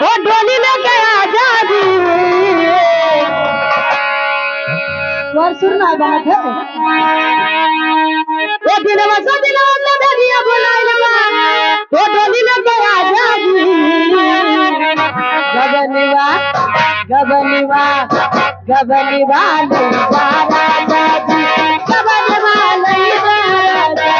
वो डोली लेके आजा जी और सुनना बात है वो दिनवा से दिनवा में दरिया बुलाइल बा वो डोली लेके आजा जी गबनिवा गबनिवा गबनिवा लइबा राजा जी गबनिवा लइबा राजा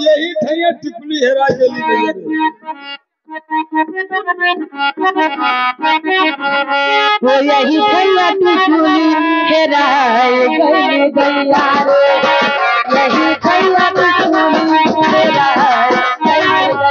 यही ठैया टिकुली हेरा गेली वो यही ठैया टिकुली हेराए गई गैया रे यही ठैया टिकुली हेराए गई गैया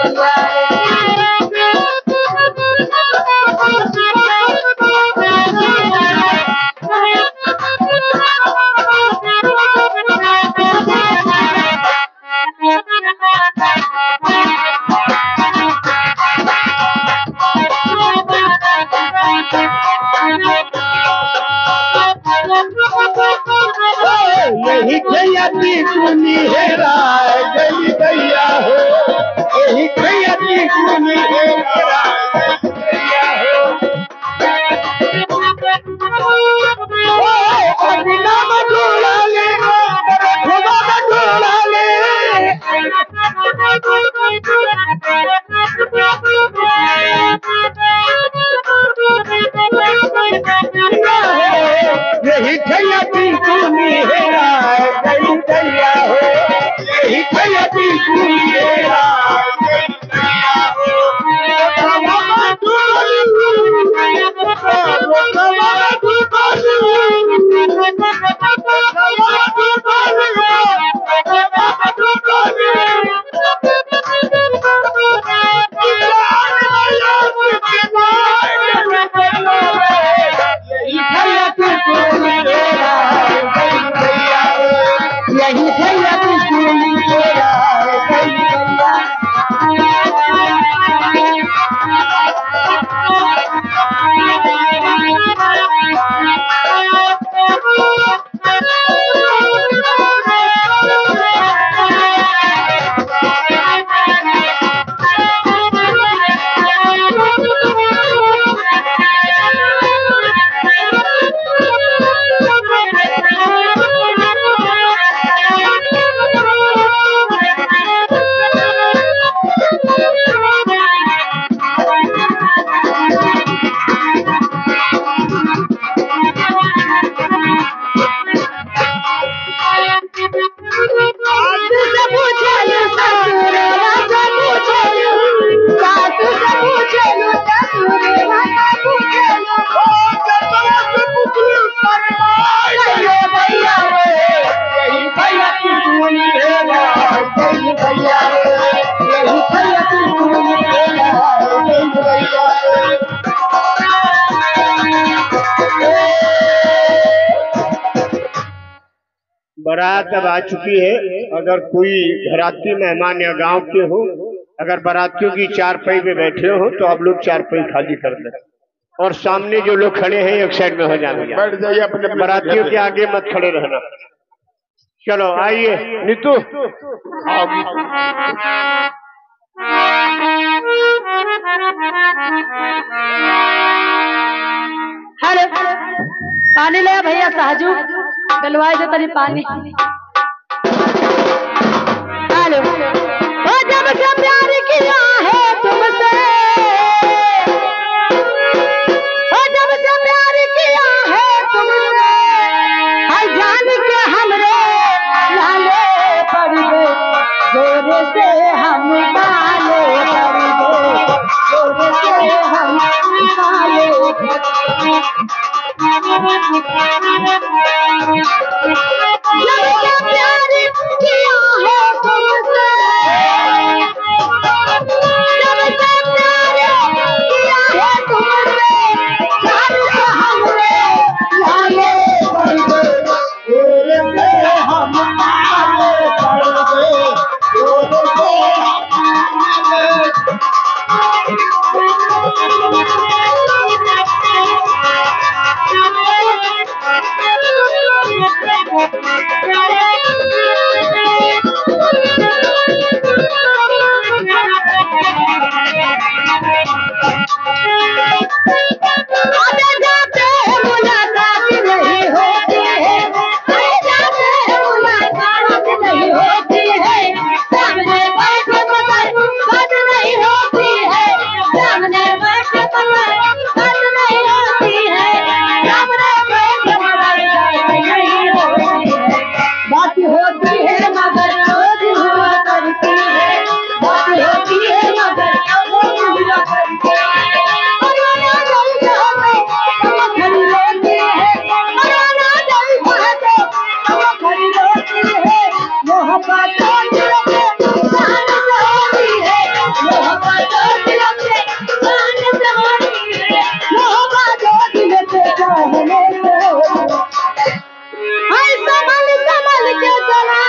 यही ठैया टिकुली हेरा गई गैया हो यही ठैया टिकुली हेरा गैया हो अबिना मडोला ले खुदा मडोला ले यही ठैया टिकुली हेरा गई गैया हो यही ठैया टिकुली हेरा गई गैया हो यही ठैया टिकुली हेरा गई गैया बारात अब आ चुकी है। अगर कोई घराती मेहमान या गांव के हो, अगर बारातियों की चारपाई पे बैठे हो तो आप लोग चारपाई खाली कर दें और सामने जो लोग खड़े हैं एक साइड में हो जाएंगे, बैठ जाइए अपने बारातियों के आगे मत खड़े रहना। चलो आइए नीतू आओ। हेलो पानी ले भैया साजू गलवाए दे तनी पानी। हेलो ओ जब से प्यार किया है तुमसे ओ जब से प्यार किया है तुमसे हर जान के हमरे लाले पड़ गए जोर से हम काले पड़ गए जोर से हम काले जब से प्यार किया है तुमसे जब से प्यार किया है तुमसे जान से हमरे लाले पड़ गए जोर से हम काले पड़ गए जोर से हम आते जाते मुलाकात नहीं होती है, आते जाते मुलाकात नहीं होती है, सामने बैठे मगर बात नहीं होती है, सामने बैठे मगर बात नहीं होती है, सामने बैठे मगर बात नहीं होती है, बात होती है मगर रोज हुआ करती है, बात होती है मगर रोज हुआ करती है। मराना जलता है तो खड़ी रोती है, मराना जलता है तो खड़ी रोती है, मोहब्बत तो दिल के जान से होती है, मोहब्बत तो दिल के जान से होती है, मोहब्बत तो दिल के चाहने से होती है। हाय संभल संभल के चला,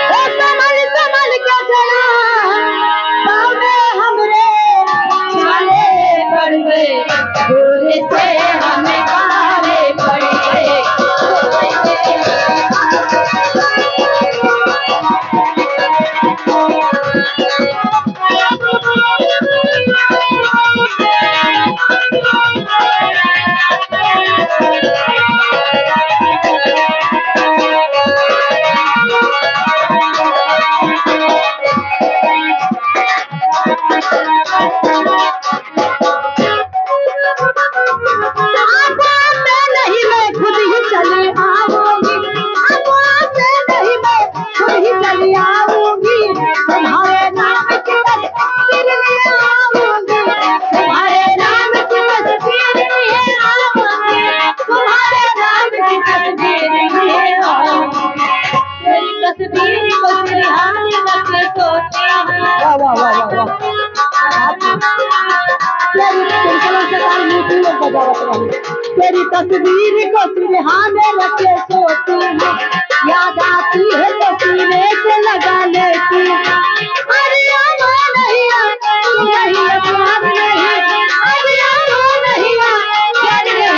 ओ संभल संभल के चला, पाँव में हमरे छाले पड़ गए, गोरे से हमें काले पड़ गए। नहीं मैं खुद ही चली आऊंगी, नहीं मैं खुद ही चली आऊंगी, तुम्हारे नाम की तस्वीर लिए आऊंगी, तुम्हारे नाम की तस्वीर लिए आऊंगी, तुम्हारे नाम की तस्वीर लिए आऊंगी, तेरी तस्वीर को सिरहाने रख सोती हूँ। वाह वाह वाह वाह तेरी तस्वीर को सिरहाने रखे सोती हूँ, याद आती है तो सीने से लगा लेती हूँ। अरे आमा नहीं नहीं प्यार नहीं, अरे आमा नहीं प्यार नहीं,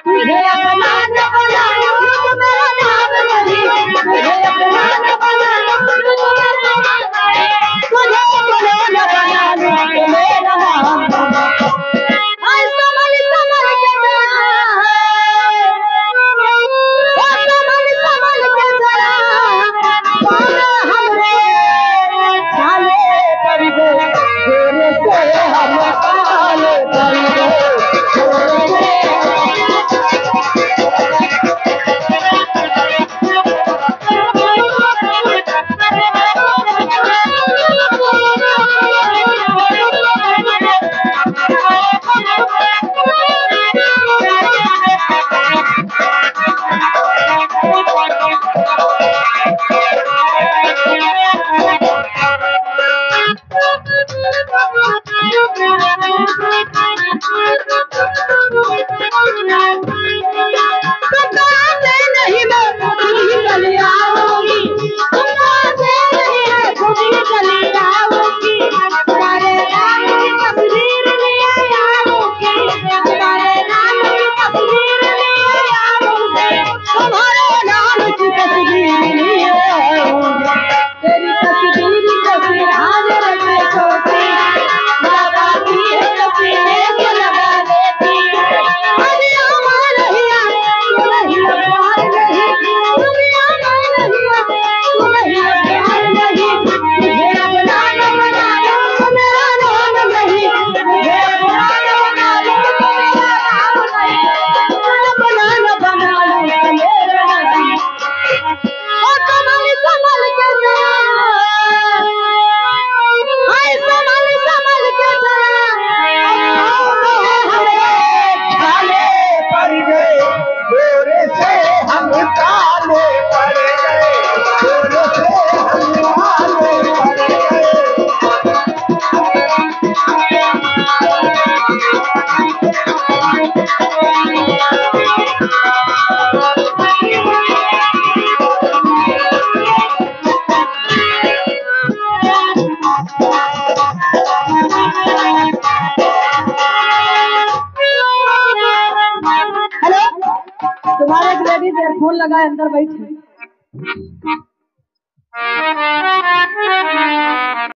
तुझे अपना न बनाऊं तो मेरा नाम नहीं, तुझे अपना न बनाऊं तो मेरा नाम नहीं, तुझे अपना न बनाऊं तो मेरा नाम नहीं। संभल संभल के चला, फोन लगाए अंदर बैठे।